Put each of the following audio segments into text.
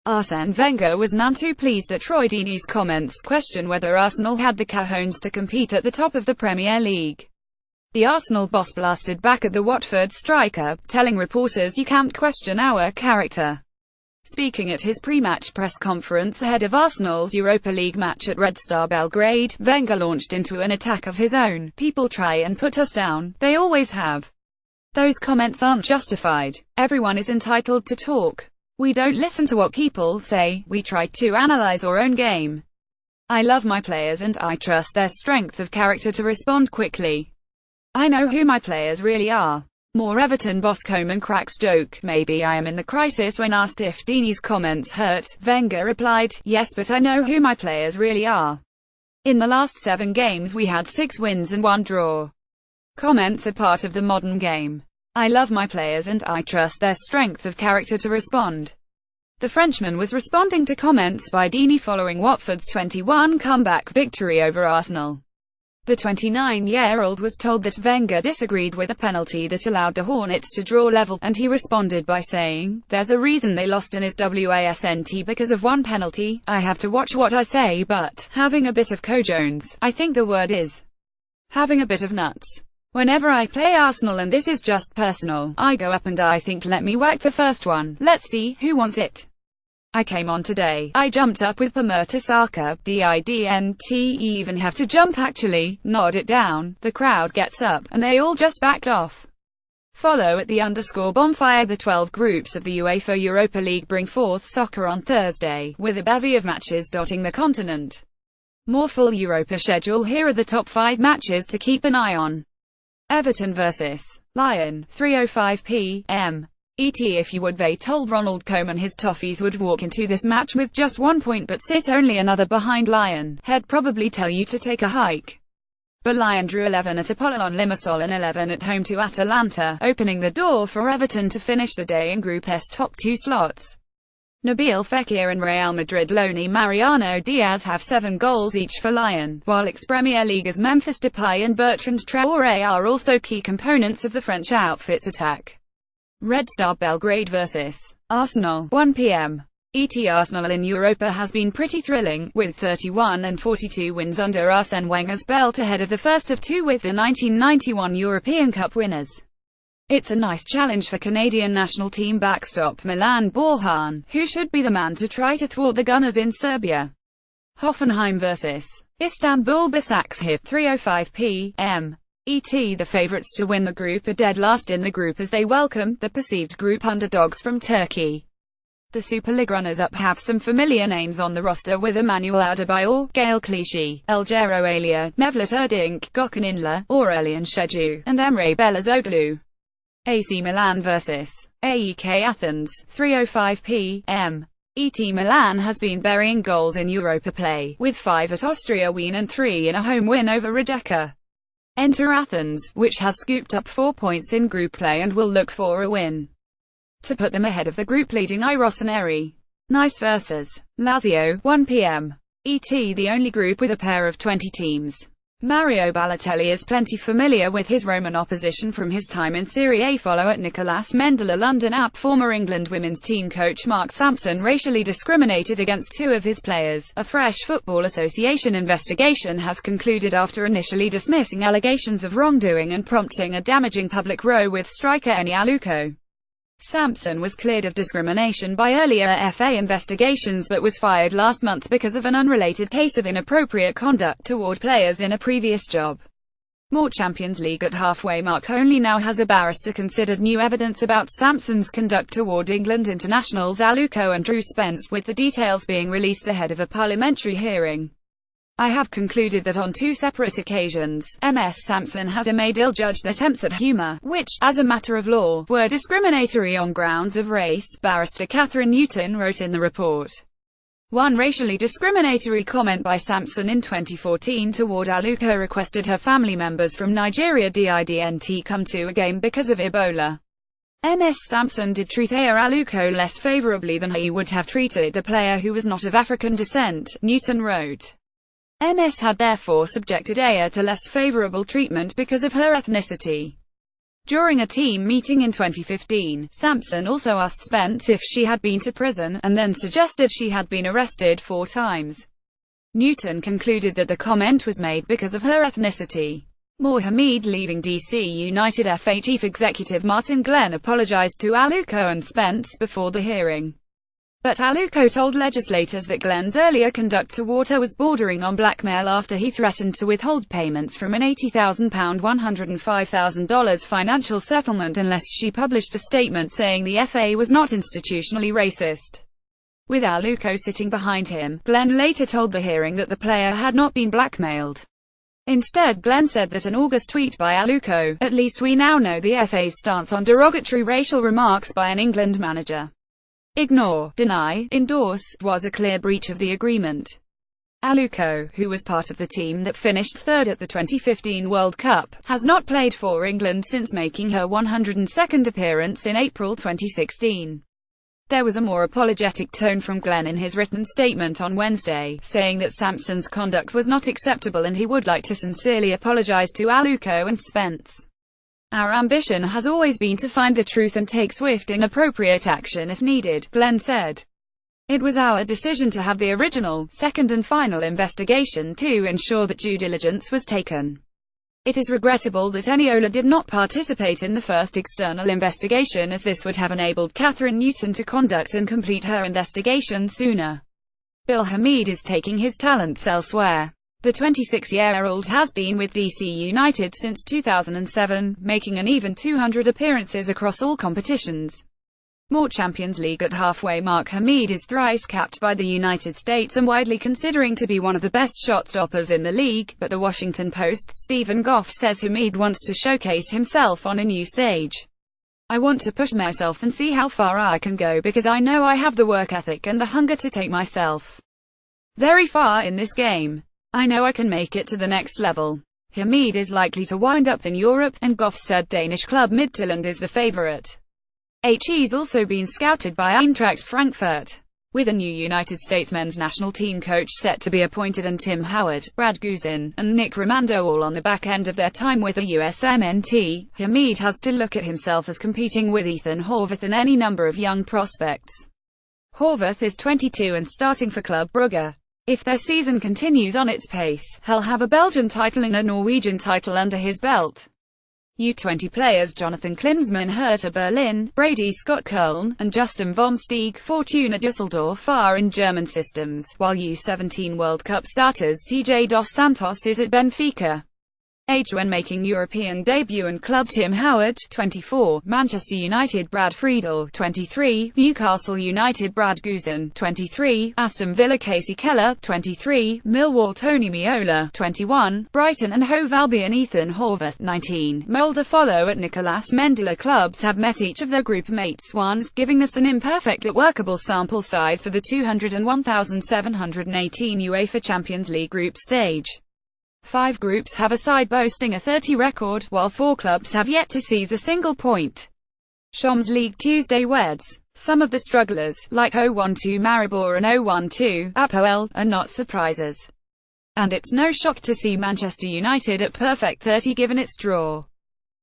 Arsene Wenger was none too pleased at Troy Deeney's comments question whether Arsenal had the cojones to compete at the top of the Premier League. The Arsenal boss blasted back at the Watford striker, telling reporters, "You can't question our character." Speaking at his pre-match press conference ahead of Arsenal's Europa League match at Red Star Belgrade, Wenger launched into an attack of his own. "People try and put us down. They always have. Those comments aren't justified. Everyone is entitled to talk. We don't listen to what people say, we try to analyze our own game. I love my players and I trust their strength of character to respond quickly. I know who my players really are." More Everton boss Koeman cracks joke, "Maybe I am in the crisis." When asked if Deeney's comments hurt, Wenger replied, "Yes, but I know who my players really are. In the last 7 games we had 6 wins and 1 draw. Comments are part of the modern game. I love my players and I trust their strength of character to respond." The Frenchman was responding to comments by Deeney following Watford's 21 comeback victory over Arsenal. The 29-year-old was told that Wenger disagreed with a penalty that allowed the Hornets to draw level, and he responded by saying, "There's a reason they lost and is wasn't because of one penalty. I have to watch what I say, but having a bit of cojones, I think the word is having a bit of nuts. Whenever I play Arsenal, and this is just personal, I go up and I think, let me whack the first one, let's see who wants it. I came on today, I jumped up with Mertesacker, didn't even have to jump actually, nod it down, the crowd gets up, and they all just backed off." Follow at _bonfire. The 12 groups of the UEFA Europa League bring forth soccer on Thursday, with a bevy of matches dotting the continent. More full Europa schedule. Here are the top 5 matches to keep an eye on. Everton vs. Lyon, 3:05 p.m. ET. If you would, they told Ronald Koeman his Toffees would walk into this match with just 1 point but sit only another behind Lyon. He'd probably tell you to take a hike. But Lyon drew 11 at Apollon Limassol and 11 at home to Atalanta, opening the door for Everton to finish the day in Group S's top 2 slots. Nabil Fekir and Real Madrid loanee Mariano Diaz have 7 goals each for Lyon, while ex-Premier Leaguers Memphis Depay and Bertrand Traoré are also key components of the French outfit's attack. Red Star Belgrade vs. Arsenal, 1 p.m. ET. Arsenal in Europa has been pretty thrilling, with 31 and 42 wins under Arsene Wenger's belt, ahead of the first of 2 with the 1991 European Cup winners. It's a nice challenge for Canadian national team backstop Milan Borjan, who should be the man to try to thwart the Gunners in Serbia. Hoffenheim vs. Istanbul Başakşehir, 3:05 p.m. ET. The favourites to win the group are dead last in the group as they welcome the perceived group underdogs from Turkey. The Super League runners-up have some familiar names on the roster, with Emmanuel Adebayor, Gael Clichy, Eljero Alia, Mevlut Erdinç, Gökhan Inler, Aurelien Şecu, and Emre Belözoğlu. AC Milan vs. AEK Athens, 3:05 p.m. ET. Milan has been burying goals in Europa play, with 5 at Austria Wien and 3 in a home win over Rijeka. Enter Athens, which has scooped up 4 points in group play and will look for a win to put them ahead of the group-leading Rossoneri. Nice vs. Lazio, 1 p.m. ET. The only group with a pair of 20 teams. Mario Balotelli is plenty familiar with his Roman opposition from his time in Serie A. Follow at Nicolas Mendela. London app. Former England women's team coach Mark Sampson racially discriminated against 2 of his players. A fresh Football Association investigation has concluded after initially dismissing allegations of wrongdoing and prompting a damaging public row with striker Eni Aluko. Sampson was cleared of discrimination by earlier FA investigations but was fired last month because of an unrelated case of inappropriate conduct toward players in a previous job. More Champions League. At halfway mark, only now has a barrister considered new evidence about Sampson's conduct toward England internationals Aluko and Drew Spence, with the details being released ahead of a parliamentary hearing. I have concluded that on 2 separate occasions, Ms. Sampson has made ill-judged attempts at humour, which, as a matter of law, were discriminatory on grounds of race, Barrister Catherine Newton wrote in the report. One racially discriminatory comment by Sampson in 2014 toward Aluko requested her family members from Nigeria didn't come to a game because of Ebola. Ms. Sampson did treat Aluko less favourably than he would have treated a player who was not of African descent, Newton wrote. Ms. had therefore subjected Aya to less favourable treatment because of her ethnicity. During a team meeting in 2015, Sampson also asked Spence if she had been to prison, and then suggested she had been arrested 4 times. Newton concluded that the comment was made because of her ethnicity. Mohamed leaving DC United. FA Chief Executive Martin Glenn apologized to Aluko and Spence before the hearing. But Aluko told legislators that Glenn's earlier conduct toward her was bordering on blackmail after he threatened to withhold payments from an £80,000 $105,000 financial settlement unless she published a statement saying the FA was not institutionally racist. With Aluko sitting behind him, Glenn later told the hearing that the player had not been blackmailed. Instead, Glenn said that an August tweet by Aluko, "At least we now know the FA's stance on derogatory racial remarks by an England manager. Ignore, deny, endorse," was a clear breach of the agreement. Aluko, who was part of the team that finished third at the 2015 World Cup, has not played for England since making her 102nd appearance in April 2016. There was a more apologetic tone from Glenn in his written statement on Wednesday, saying that Sampson's conduct was not acceptable and he would like to sincerely apologize to Aluko and Spence. "Our ambition has always been to find the truth and take swift and appropriate action if needed," Glenn said. "It was our decision to have the original, second and final investigation to ensure that due diligence was taken. It is regrettable that Eniola did not participate in the first external investigation, as this would have enabled Catherine Newton to conduct and complete her investigation sooner. Bill Hamid is taking his talents elsewhere." The 26-year-old has been with DC United since 2007, making an even 200 appearances across all competitions. More Champions League at halfway mark. Hamid is thrice capped by the United States and widely considering to be one of the best shot-stoppers in the league, but the Washington Post's Stephen Goff says Hamid wants to showcase himself on a new stage. "I want to push myself and see how far I can go because I know I have the work ethic and the hunger to take myself very far in this game. I know I can make it to the next level." Hamid is likely to wind up in Europe, and Goff said Danish club Midtjylland is the favourite. He's also been scouted by Eintracht Frankfurt. With a new United States men's national team coach set to be appointed and Tim Howard, Brad Guzin, and Nick Rimando all on the back end of their time with the USMNT, Hamid has to look at himself as competing with Ethan Horvath and any number of young prospects. Horvath is 22 and starting for Club Brugge. If their season continues on its pace, he'll have a Belgian title and a Norwegian title under his belt. U20 players Jonathan Klinsmann Hertha Berlin, Brady Scott Köln, and Justin Vomsteeg Fortuna Düsseldorf are in German systems, while U17 World Cup starters CJ Dos Santos is at Benfica. Age when making European debut and club Tim Howard, 24, Manchester United Brad Friedel, 23, Newcastle United Brad Guzin, 23, Aston Villa Casey Keller, 23, Millwall Tony Meola, 21, Brighton and Hove Albion Ethan Horvath, 19, Molde follow at Nicolas Mendela. Clubs have met each of their group mates once, giving us an imperfect but workable sample size for the 201,718 UEFA Champions League group stage. 5 groups have a side boasting a 30 record, while 4 clubs have yet to seize a single point. Champions League Tuesday Weds. Some of the strugglers, like 012 Maribor and 012 Apoel, are not surprises. And it's no shock to see Manchester United at perfect 30 given its draw.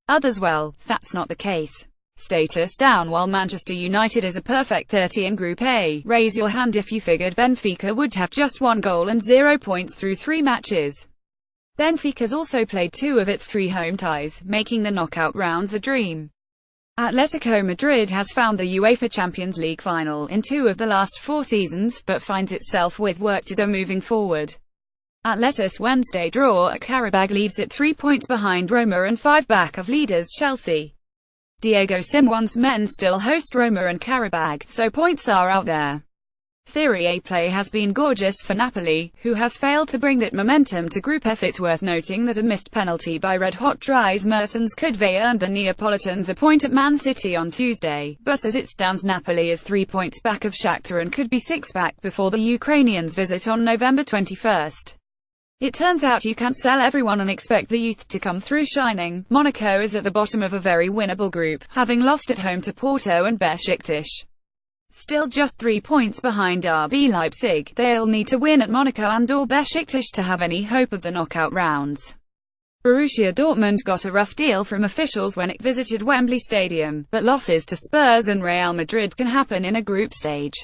Others, well, that's not the case. Status down. While Manchester United is a perfect 30 in Group A, raise your hand if you figured Benfica would have just 1 goal and 0 points through 3 matches. Benfica's also played 2 of its 3 home ties, making the knockout rounds a dream. Atletico Madrid has found the UEFA Champions League final in 2 of the last 4 seasons, but finds itself with work to do moving forward. Atletis' Wednesday draw at Qarabag leaves it 3 points behind Roma and 5 back of leaders Chelsea. Diego Simeone's men still host Roma and Qarabag, so points are out there. Serie A play has been gorgeous for Napoli, who has failed to bring that momentum to Group F. It's worth noting that a missed penalty by red-hot Dries Mertens could have earned the Neapolitans a point at Man City on Tuesday, but as it stands Napoli is 3 points back of Shakhtar and could be 6 back before the Ukrainians visit on November 21. It turns out you can't sell everyone and expect the youth to come through shining. Monaco is at the bottom of a very winnable group, having lost at home to Porto and Besiktas. Still just 3 points behind RB Leipzig, they'll need to win at Monaco and/or Besiktas to have any hope of the knockout rounds. Borussia Dortmund got a rough deal from officials when it visited Wembley Stadium, but losses to Spurs and Real Madrid can happen in a group stage.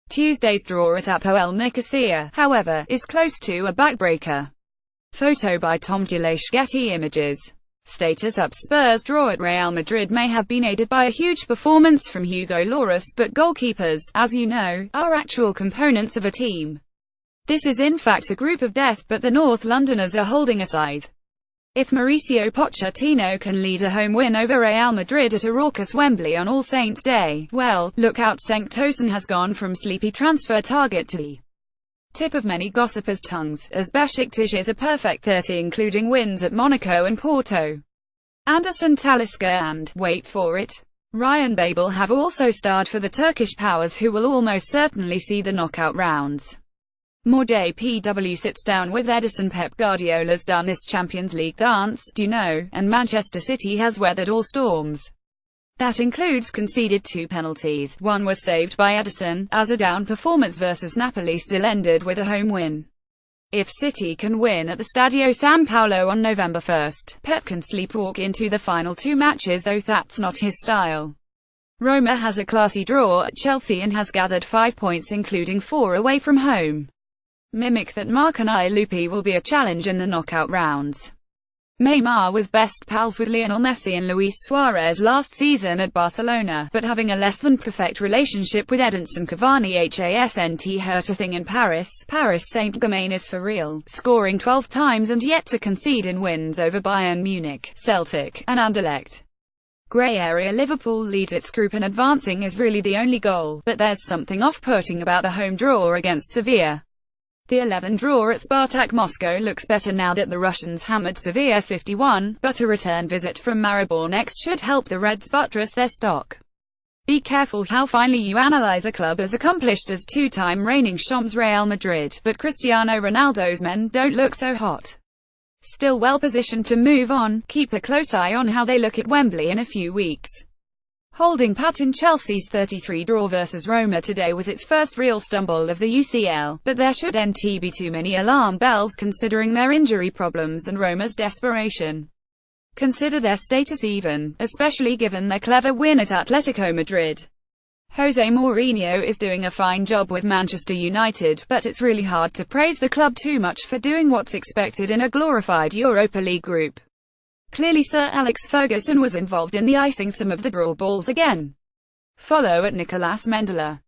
Tuesday's draw at Apoel Nicosia, however, is close to a backbreaker. Photo by Tom Dulash, Getty Images. Status up: Spurs' draw at Real Madrid may have been aided by a huge performance from Hugo Lloris, but goalkeepers, as you know, are actual components of a team. This is in fact a group of death, but the North Londoners are holding a scythe. If Mauricio Pochettino can lead a home win over Real Madrid at a raucous Wembley on All Saints' Day, well, look out, Cenk Tosun has gone from sleepy transfer target to the tip of many gossipers' tongues, as Besiktas is a perfect 30 including wins at Monaco and Porto. Anderson Talisca and, wait for it, Ryan Babel have also starred for the Turkish powers, who will almost certainly see the knockout rounds. More JPW sits down with Edison. Pep Guardiola's done this Champions League dance, do you know, and Manchester City has weathered all storms. That includes conceded 2 penalties, one was saved by Edison, as a down performance versus Napoli still ended with a home win. If City can win at the Stadio San Paolo on November 1st, Pep can sleepwalk into the final 2 matches, though that's not his style. Roma has a classy draw at Chelsea and has gathered 5 points including 4 away from home. Mimic that Marcanai Lupi will be a challenge in the knockout rounds. Neymar was best pals with Lionel Messi and Luis Suarez last season at Barcelona, but having a less than perfect relationship with Edinson Cavani hasn't hurt a thing in Paris. Paris Saint-Germain is for real, scoring 12 times and yet to concede in wins over Bayern Munich, Celtic, and Anderlecht. Grey area: Liverpool leads its group and advancing is really the only goal, but there's something off-putting about the home draw against Sevilla. The 11 draw at Spartak Moscow looks better now that the Russians hammered Sevilla 51, but a return visit from Maribor next should help the Reds buttress their stock. Be careful how finely you analyze a club as accomplished as 2-time reigning champs Real Madrid, but Cristiano Ronaldo's men don't look so hot. Still well positioned to move on, keep a close eye on how they look at Wembley in a few weeks. Holding pat in Chelsea's 33 draw versus Roma today was its first real stumble of the UCL, but there shouldn't be too many alarm bells considering their injury problems and Roma's desperation. Consider their status even, especially given their clever win at Atletico Madrid. Jose Mourinho is doing a fine job with Manchester United, but it's really hard to praise the club too much for doing what's expected in a glorified Europa League group. Clearly Sir Alex Ferguson was involved in the icing some of the draw balls again. Follow at Nicolas Mendela.